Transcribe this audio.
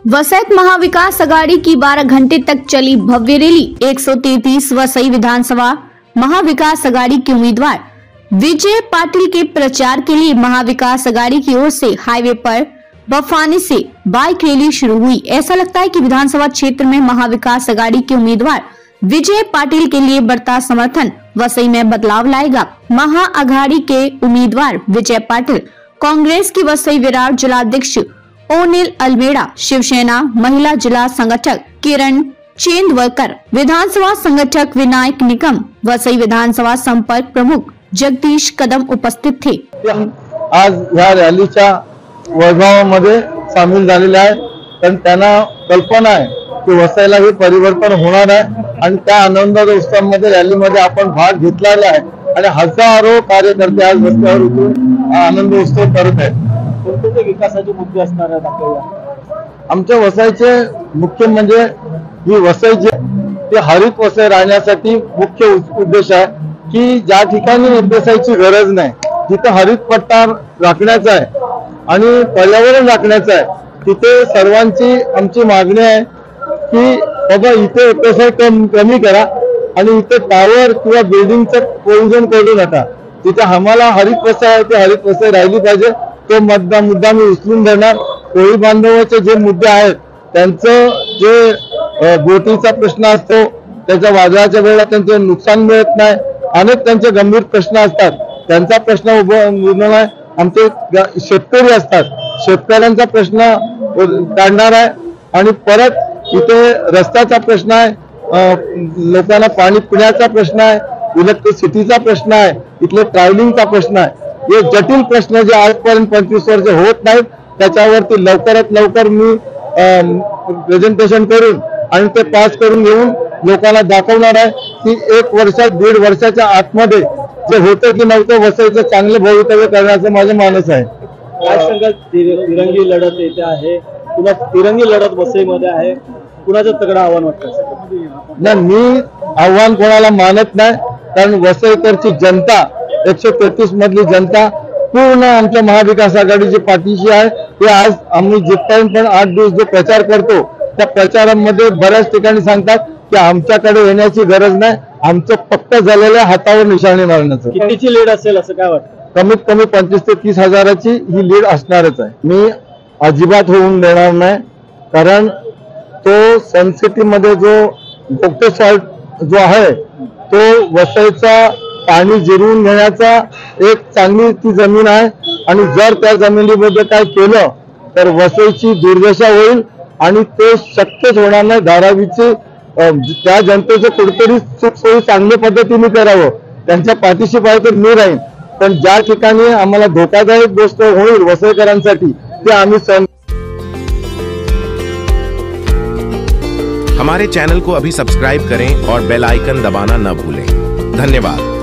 वसईत महाविकास आघाड़ी की 12 घंटे तक चली भव्य रैली। 133 वसई विधानसभा महाविकास आघाड़ी के उम्मीदवार विजय पाटिल के प्रचार के लिए महाविकास आघाड़ी की ओर से हाईवे पर बफाने से बाइक रैली शुरू हुई। ऐसा लगता है कि विधानसभा क्षेत्र में महाविकास आघाड़ी के उम्मीदवार विजय पाटिल के लिए बढ़ता समर्थन वसई में बदलाव लाएगा। महाअघाड़ी के उम्मीदवार विजय पाटिल, कांग्रेस की वसई विराट जिलाध्यक्ष ओनिल अल्मेड़ा, शिवसेना महिला जिला संगठक किरण चेंदवरकर, विधानसभा संगठक विनायक निकम, वसई विधानसभा संपर्क प्रमुख जगदीश कदम उपस्थित थे। आज या रॅलीच्या वैभवामध्ये सामील झालेले आहे, पण त्यांना कल्पना आहे की वसईला हे परिवर्तन होणार आहे आणि त्या आनंदाच्या उत्सवामध्ये रॅलीमध्ये आपण भाग घेतलेला आहे आणि हजारो कार्यकर्ते आज रस्त्यावर उतरून आनंद उत्सव करत आहेत। कोणते विकासाचे मुद्दे असणार आहेत आपल्याला? आमच्या वसईचे मुख्य म्हणजे ही वसई जे हरित वसई राहण्यासाठी मुख्य उद्देश आहे की ज्या ठिकाणी निर्देशाची गरज नाही तिथे हरित पट्टा राखण्याचा आहे आणि पर्यावरण राखण्याचं आहे, तिथे सर्वांची आमची मागणी आहे की बाबा इथे एफएसआय कमी करा आणि इथे टावर किंवा बिल्डिंगचं प्रोव्हिजन करू नका। तिथे आम्हाला हरित वसई आहे ते हरित वसई राहिली पाहिजे। तो मुद्दा मी उचलून देणार। कोळी बांधवाचे जे मुद्दे आहेत त्यांचं जे बोटीचा प्रश्न असतो, त्याच्या वादळाच्या वेळेला त्यांचं नुकसान मिळत नाही, अनेक त्यांचे गंभीर प्रश्न असतात, त्यांचा प्रश्न उभा आमचे शेतकरी असतात, शेतकऱ्यांचा प्रश्न काढणार आहे आणि परत इथे रस्त्याचा प्रश्न आहे, लोकांना पाणी पिण्याचा प्रश्न आहे, इलेक्ट्रिसिटीचा प्रश्न आहे, इथले ट्रॅव्हलिंगचा प्रश्न आहे। हे जटिल प्रश्न जे आजपर्यंत 25 वर्ष होत नाहीत त्याच्यावरती लवकरात लवकर मी प्रेझेंटेशन करून आणि ते पास करून घेऊन लोकांना दाखवणार आहे की 1 वर्षात 1.5 वर्षाच्या आतमध्ये जे होतं की नव्हतं वसईचं चांगले भवितव्य करण्याचं माझं मानस आहे। काय सांगाल? तिरंगी लढत येते आहे, तुला तिरंगी लढत वसईमध्ये आहे, कुणाचं तगडं आव्हान वाटतं? नाही, मी आव्हान कोणाला मानत नाही, कारण वसईकरची जनता 133 मधली जनता पूर्ण आमच्या महाविकास आघाडीची पाठीशी आहे। ते आज आम्ही जिथपर्यंत पण 8 दिवस जो प्रचार करतो त्या प्रचारामध्ये बऱ्याच ठिकाणी सांगतात की आमच्याकडे येण्याची गरज नाही, आमचं फक्त झालेल्या हातावर निशाणी मारण्याचं। कितीची लीड असेल असं काय वाटतं? कमीत कमी 25 ते 30 हजाराची ही लीड असणारच आहे। मी अजिबात होऊन देणार नाही, कारण तो सनसिटी मध्ये जो डॉक्टर सॉल्ट जो आहे तो वसईचा पाणी जिरवून घेण्याचा एक चांगली ती जमीन आहे आणि जर त्या जमिनीमध्ये काय केलं तर वसईची दुर्दशा होईल आणि ते शक्यच होणार नाही। धारावीचे त्या जनतेचं कुठेतरी सुखसोयी चांगल्या पद्धतीने करावं, त्यांच्या पाठीशी पाहिजे तर मी राहीन, पण ज्या ठिकाणी आम्हाला धोकादायक गोष्ट होईल वसईकरांसाठी ते आम्ही सहन। हमारे चैनल को अभी सब्सक्राइब करें और बेल आइकन दबाना न भूलें। धन्यवाद।